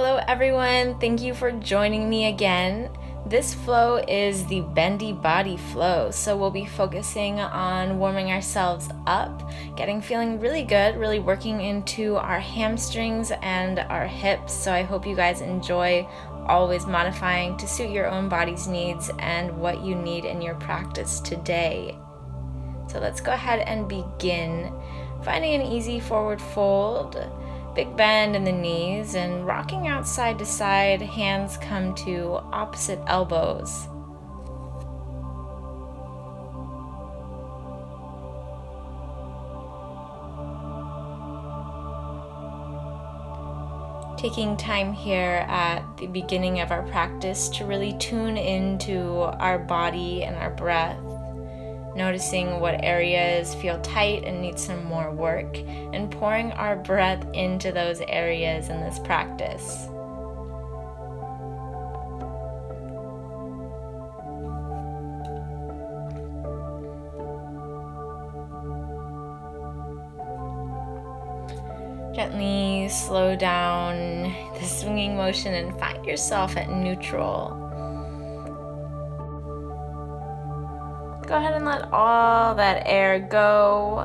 Hello everyone, thank you for joining me again. This flow is the Bendy body flow, so we'll be focusing on warming ourselves up, feeling really good, really working into our hamstrings and our hips. So I hope you guys enjoy, always modifying to suit your own body's needs and what you need in your practice today. So let's go ahead and begin. Finding an easy forward fold, big bend in the knees, and rocking out side to side, hands come to opposite elbows. Taking time here at the beginning of our practice to really tune into our body and our breath. Noticing what areas feel tight and need some more work, and pouring our breath into those areas in this practice. Gently slow down the swinging motion and find yourself at neutral. Go ahead and let all that air go,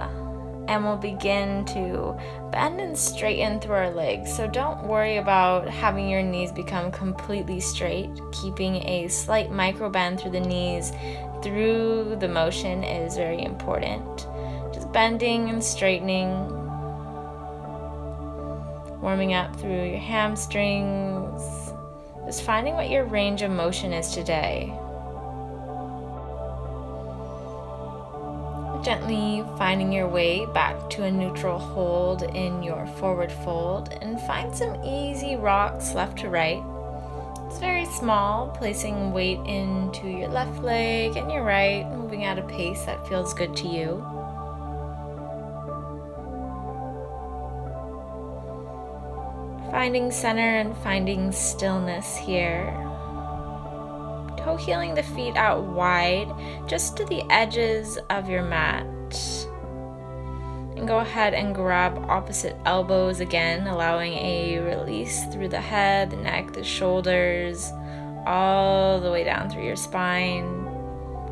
and we'll begin to bend and straighten through our legs. So don't worry about having your knees become completely straight. Keeping a slight micro bend through the knees through the motion is very important. Just bending and straightening, warming up through your hamstrings, just finding what your range of motion is today. Gently finding your way back to a neutral hold in your forward fold, and find some easy rocks left to right. It's very small, placing weight into your left leg and your right, moving at a pace that feels good to you. Finding center and finding stillness here. Toe heeling the feet out wide, just to the edges of your mat. And go ahead and grab opposite elbows again, allowing a release through the head, the neck, the shoulders, all the way down through your spine.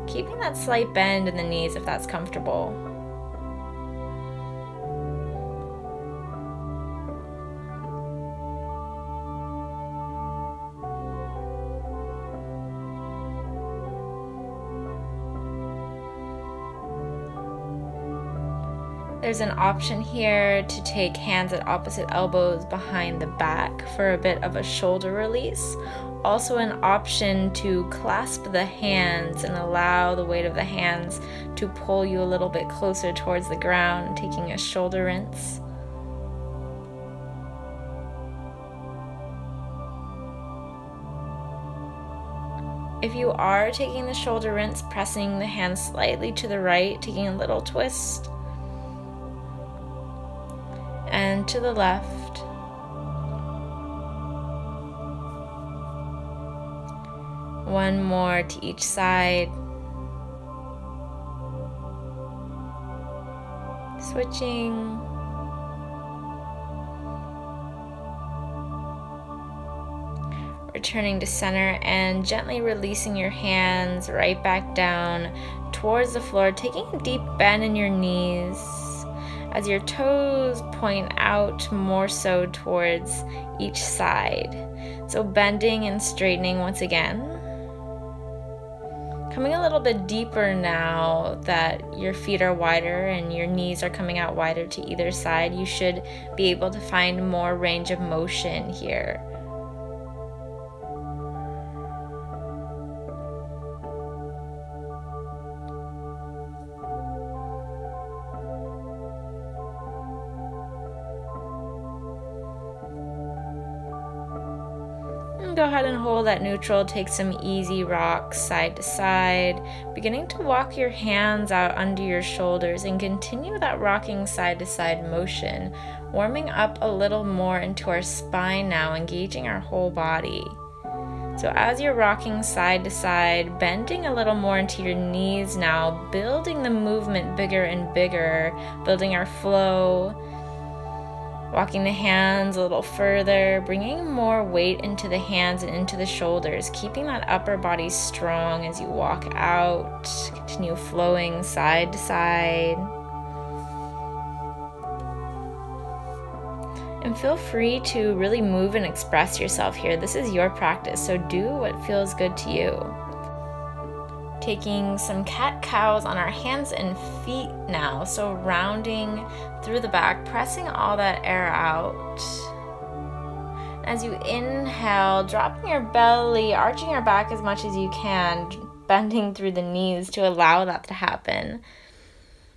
Keeping that slight bend in the knees if that's comfortable. There's an option here to take hands at opposite elbows behind the back for a bit of a shoulder release. Also an option to clasp the hands and allow the weight of the hands to pull you a little bit closer towards the ground, taking a shoulder rinse. If you are taking the shoulder rinse, pressing the hands slightly to the right, taking a little twist. And to the left. One more to each side. Switching. Returning to center and gently releasing your hands right back down towards the floor, taking a deep bend in your knees as your toes point out more so towards each side. So bending and straightening once again. Coming a little bit deeper now that your feet are wider and your knees are coming out wider to either side, you should be able to find more range of motion here. Go ahead and hold at neutral, take some easy rocks side to side, beginning to walk your hands out under your shoulders and continue that rocking side to side motion, warming up a little more into our spine now, engaging our whole body. So as you're rocking side to side, bending a little more into your knees now, building the movement bigger and bigger, building our flow, Walking the hands a little further, bringing more weight into the hands and into the shoulders, keeping that upper body strong as you walk out. Continue flowing side to side. And feel free to really move and express yourself here. This is your practice, so do what feels good to you. Taking some cat-cows on our hands and feet now, so rounding through the back, pressing all that air out. As you inhale, dropping your belly, arching your back as much as you can, bending through the knees to allow that to happen.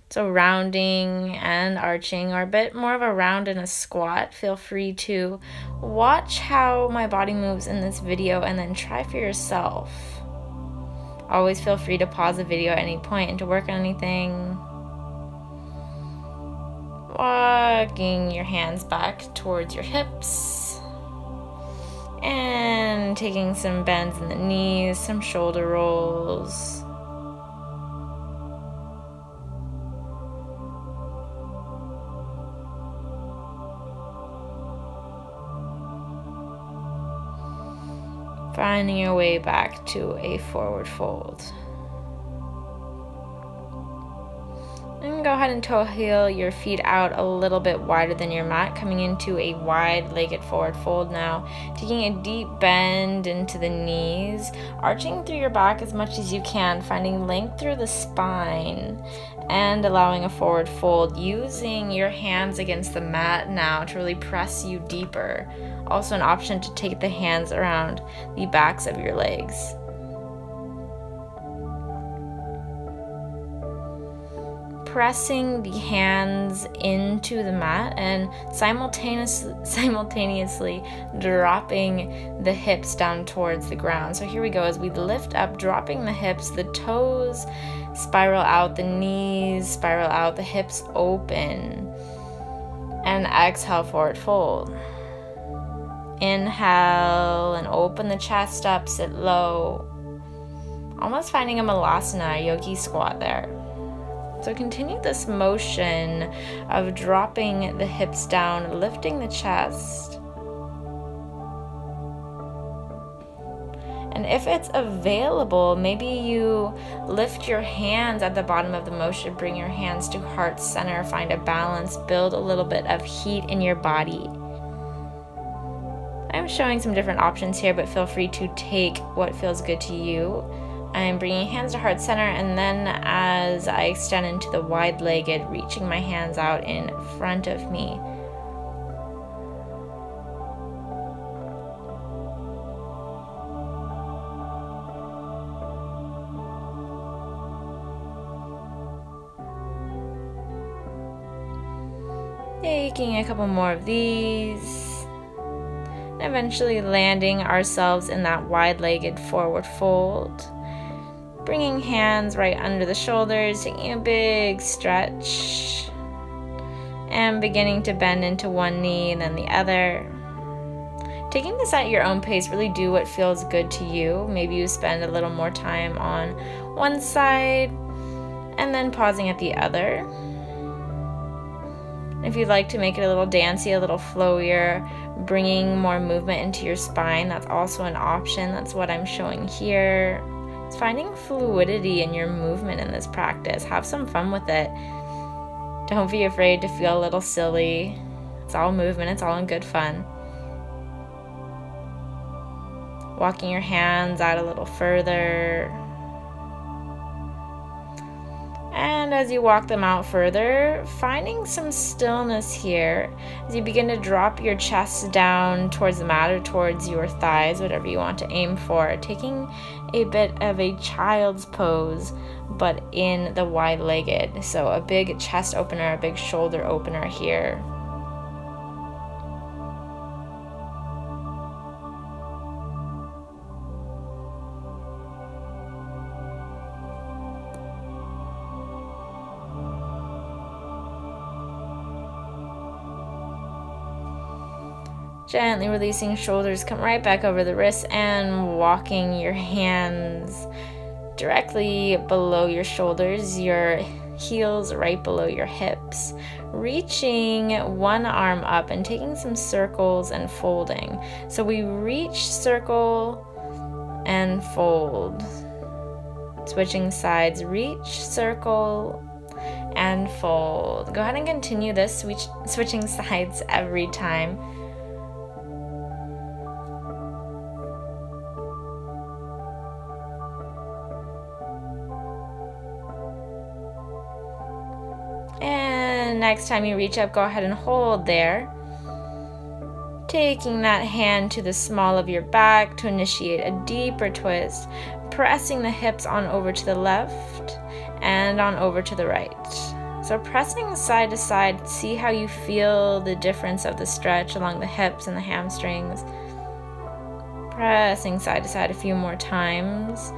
So rounding and arching, or a bit more of a round and a squat. Feel free to watch how my body moves in this video and then try for yourself. Always feel free to pause the video at any point and to work on anything. Walking your hands back towards your hips. And taking some bends in the knees, some shoulder rolls. Finding your way back to a forward fold. And go ahead and toe heel your feet out a little bit wider than your mat, coming into a wide-legged forward fold now. Taking a deep bend into the knees, arching through your back as much as you can, finding length through the spine, and allowing a forward fold, using your hands against the mat now to really press you deeper. Also an option to take the hands around the backs of your legs. Pressing the hands into the mat and simultaneously dropping the hips down towards the ground. So here we go, as we lift up, dropping the hips, the toes spiral out, the knees spiral out, the hips open, and exhale, forward fold. Inhale and open the chest up, sit low. Almost finding a malasana, yogi squat there. So continue this motion of dropping the hips down, lifting the chest. And if it's available, maybe you lift your hands at the bottom of the motion, bring your hands to heart center, find a balance, build a little bit of heat in your body. I'm showing some different options here, but feel free to take what feels good to you. I'm bringing hands to heart center, and then as I extend into the wide-legged, reaching my hands out in front of me. Taking a couple more of these. And eventually landing ourselves in that wide-legged forward fold. Bringing hands right under the shoulders, taking a big stretch. And beginning to bend into one knee and then the other. Taking this at your own pace, really do what feels good to you. Maybe you spend a little more time on one side and then pausing at the other. If you'd like to make it a little dancey, a little flowier, bringing more movement into your spine, that's also an option. That's what I'm showing here. It's finding fluidity in your movement in this practice. Have some fun with it. Don't be afraid to feel a little silly. It's all movement. It's all in good fun. Walking your hands out a little further. And as you walk them out further, finding some stillness here as you begin to drop your chest down towards the mat or towards your thighs, whatever you want to aim for. Taking a bit of a child's pose, but in the wide-legged. So a big chest opener, a big shoulder opener here. Gently releasing shoulders, come right back over the wrists and walking your hands directly below your shoulders. Your heels right below your hips, reaching one arm up and taking some circles and folding. So we reach, circle, and fold. Switching sides, reach, circle, and fold. Go ahead and continue this, switching sides every time. And next time you reach up, go ahead and hold there. Taking that hand to the small of your back to initiate a deeper twist, pressing the hips on over to the left and on over to the right. So pressing side to side, see how you feel the difference of the stretch along the hips and the hamstrings. Pressing side to side a few more times,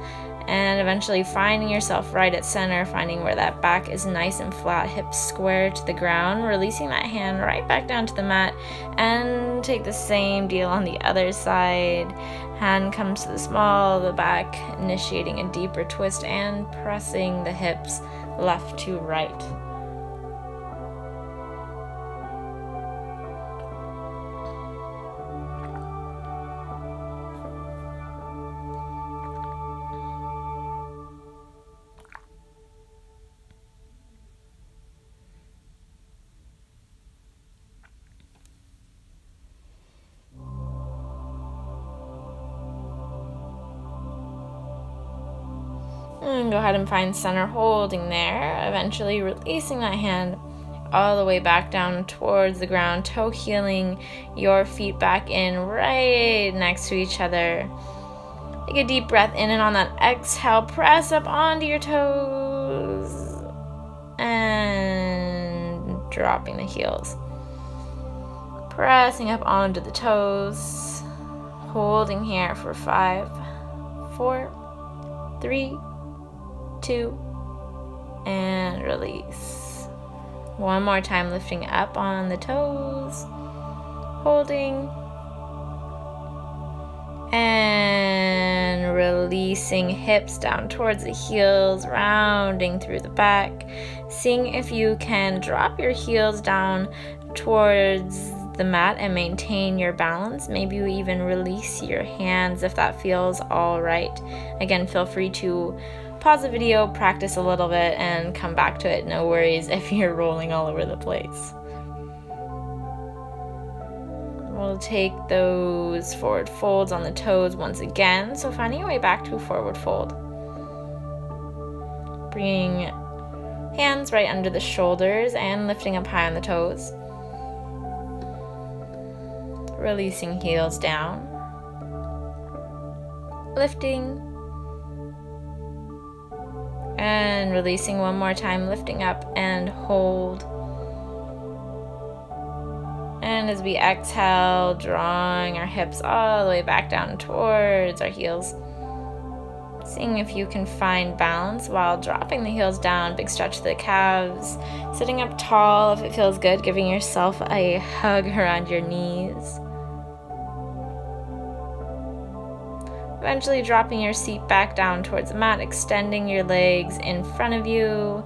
and eventually finding yourself right at center, finding where that back is nice and flat, hips square to the ground, releasing that hand right back down to the mat, and take the same deal on the other side. Hand comes to the small of the back, initiating a deeper twist and pressing the hips left to right. And go ahead and find center, holding there, eventually releasing that hand all the way back down towards the ground, toe heeling your feet back in right next to each other. Take a deep breath in, and on that exhale, press up onto your toes and dropping the heels. Pressing up onto the toes, holding here for 5, 4, 3, 2, and release. One more time, lifting up on the toes, holding, and releasing hips down towards the heels, rounding through the back, seeing if you can drop your heels down towards the mat and maintain your balance. Maybe you even release your hands if that feels all right. Again, feel free to pause the video, practice a little bit, and come back to it. No worries if you're rolling all over the place. We'll take those forward folds on the toes once again. So finding your way back to a forward fold. Bringing hands right under the shoulders and lifting up high on the toes. Releasing heels down. Lifting. And releasing one more time, lifting up and hold. And as we exhale, drawing our hips all the way back down towards our heels. Seeing if you can find balance while dropping the heels down, big stretch to the calves. Sitting up tall if it feels good, giving yourself a hug around your knees. Eventually dropping your seat back down towards the mat, extending your legs in front of you,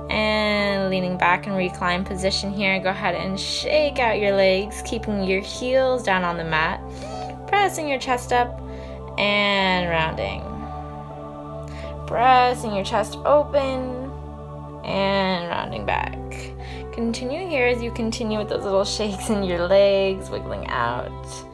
and leaning back in recline position here. Go ahead and shake out your legs, keeping your heels down on the mat, pressing your chest up and rounding. Pressing your chest open and rounding back. Continue here as you continue with those little shakes in your legs, wiggling out.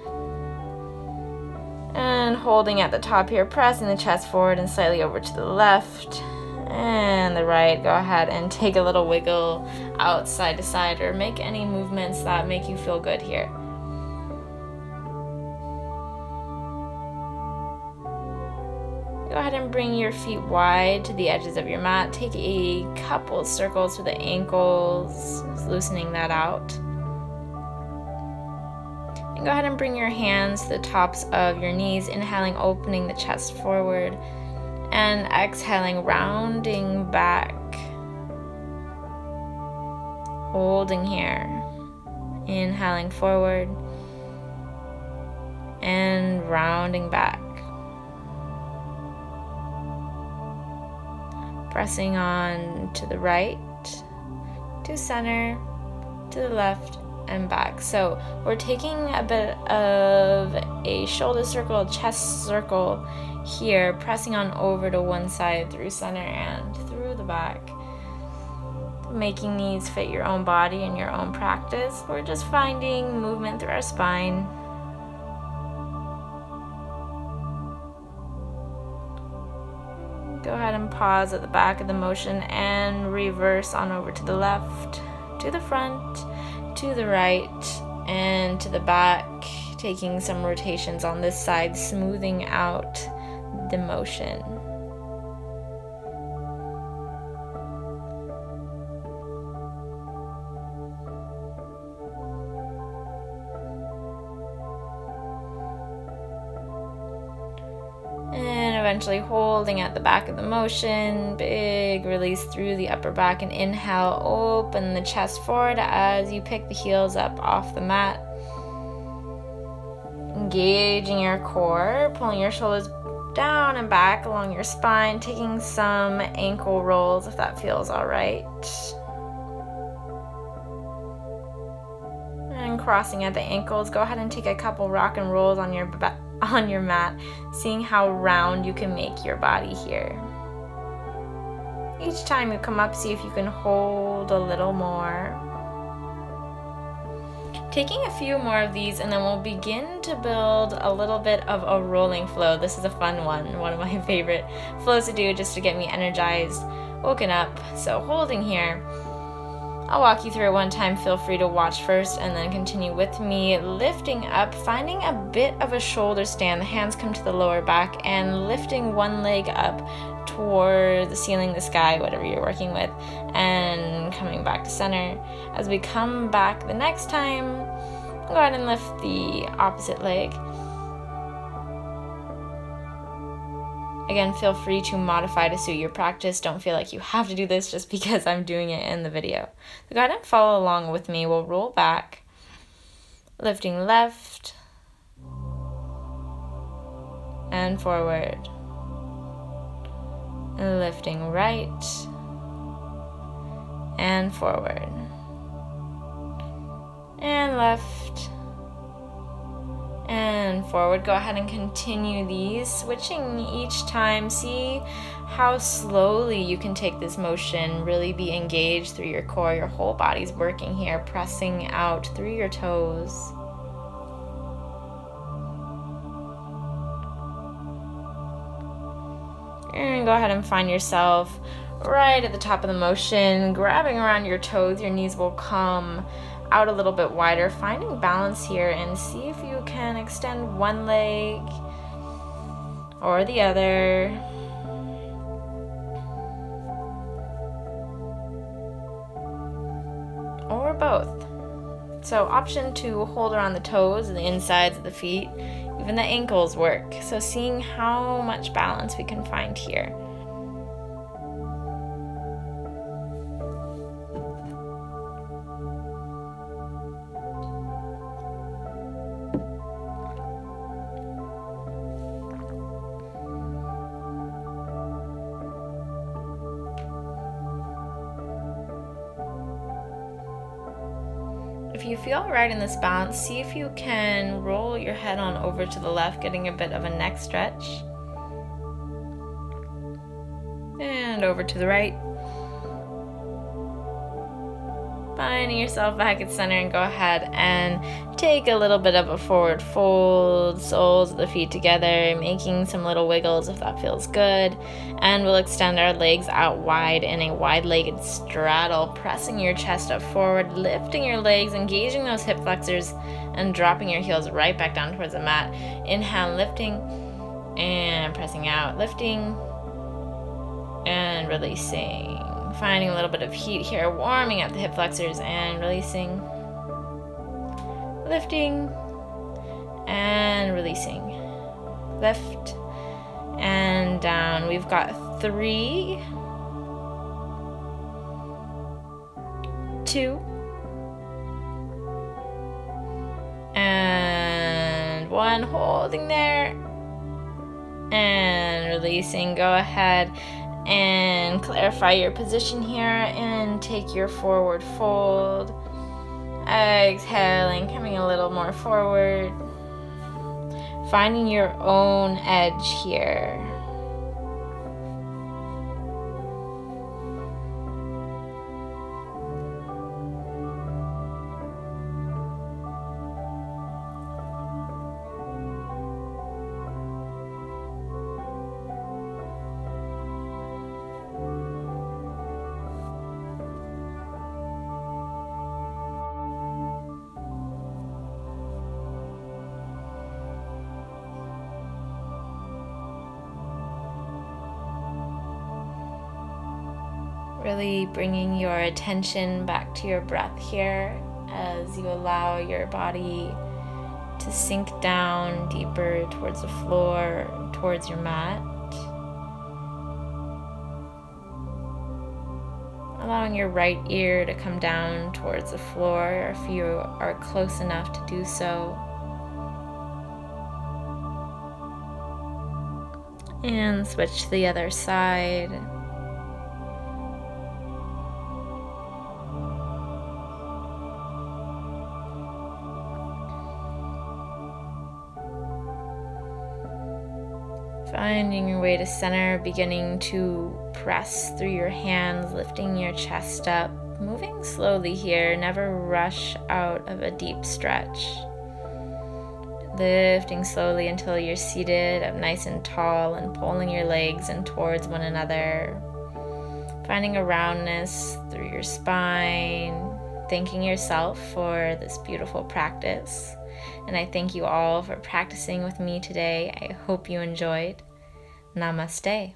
And holding at the top here, pressing the chest forward and slightly over to the left and the right. Go ahead and take a little wiggle out side to side, or make any movements that make you feel good here. Go ahead and bring your feet wide to the edges of your mat. Take a couple circles through the ankles, loosening that out. And go ahead and bring your hands to the tops of your knees, inhaling, opening the chest forward, and exhaling, rounding back. Holding here. Inhaling forward and rounding back. pressing on to the right, to center, to the left, and back. So we're taking a bit of a shoulder circle, chest circle here, pressing on over to one side through center and through the back. Making these fit your own body and your own practice. We're just finding movement through our spine. Go ahead and pause at the back of the motion and reverse on over to the left, to the front, to the right, and to the back, taking some rotations on this side, smoothing out the motion. And eventually holding at the back of the motion, big release through the upper back, and inhale, open the chest forward as you pick the heels up off the mat. Engaging your core, pulling your shoulders down and back along your spine, taking some ankle rolls if that feels all right. And crossing at the ankles, go ahead and take a couple rock and rolls on your mat, seeing how round you can make your body here. Each time you come up, see if you can hold a little more. Taking a few more of these, and then we'll begin to build a little bit of a rolling flow. This is a fun one of my favorite flows to do just to get me energized, woken up. So holding here, I'll walk you through it one time. Feel free to watch first and then continue with me. Lifting up, finding a bit of a shoulder stand. The hands come to the lower back and lifting one leg up toward the ceiling, the sky, whatever you're working with, and coming back to center. As we come back the next time, go ahead and lift the opposite leg. Again, feel free to modify to suit your practice. Don't feel like you have to do this just because I'm doing it in the video. So go ahead and follow along with me. We'll roll back, lifting left and forward, and lifting right and forward, and left and forward. Go ahead and continue these, switching each time. See how slowly you can take this motion, really be engaged through your core. Your whole body's working here, pressing out through your toes. And go ahead and find yourself right at the top of the motion, grabbing around your toes. Your knees will come out a little bit wider, finding balance here, and see if you can extend one leg or the other. Or both. So option 2, hold around the toes and the insides of the feet. Even the ankles work. So seeing how much balance we can find here. If you feel right in this balance, see if you can roll your head on over to the left, getting a bit of a neck stretch. And over to the right. Finding yourself back at center, and go ahead and take a little bit of a forward fold, soles of the feet together, making some little wiggles if that feels good. And we'll extend our legs out wide in a wide-legged straddle, pressing your chest up forward, lifting your legs, engaging those hip flexors, and dropping your heels right back down towards the mat. Inhale, lifting, and pressing out, lifting, and releasing. Finding a little bit of heat here, warming up the hip flexors and releasing, lifting and releasing, lift and down. We've got 3, 2, and 1. Holding there and releasing. Go ahead And clarify your position here and take your forward fold. Exhaling, coming a little more forward. Finding your own edge here. Really bringing your attention back to your breath here as you allow your body to sink down deeper towards the floor, towards your mat. Allowing your right ear to come down towards the floor if you are close enough to do so. And switch to the other side. Finding your way to center, beginning to press through your hands, lifting your chest up, moving slowly here, never rush out of a deep stretch. Lifting slowly until you're seated up nice and tall and pulling your legs in towards one another. Finding a roundness through your spine, thanking yourself for this beautiful practice. And I thank you all for practicing with me today. I hope you enjoyed. Namaste.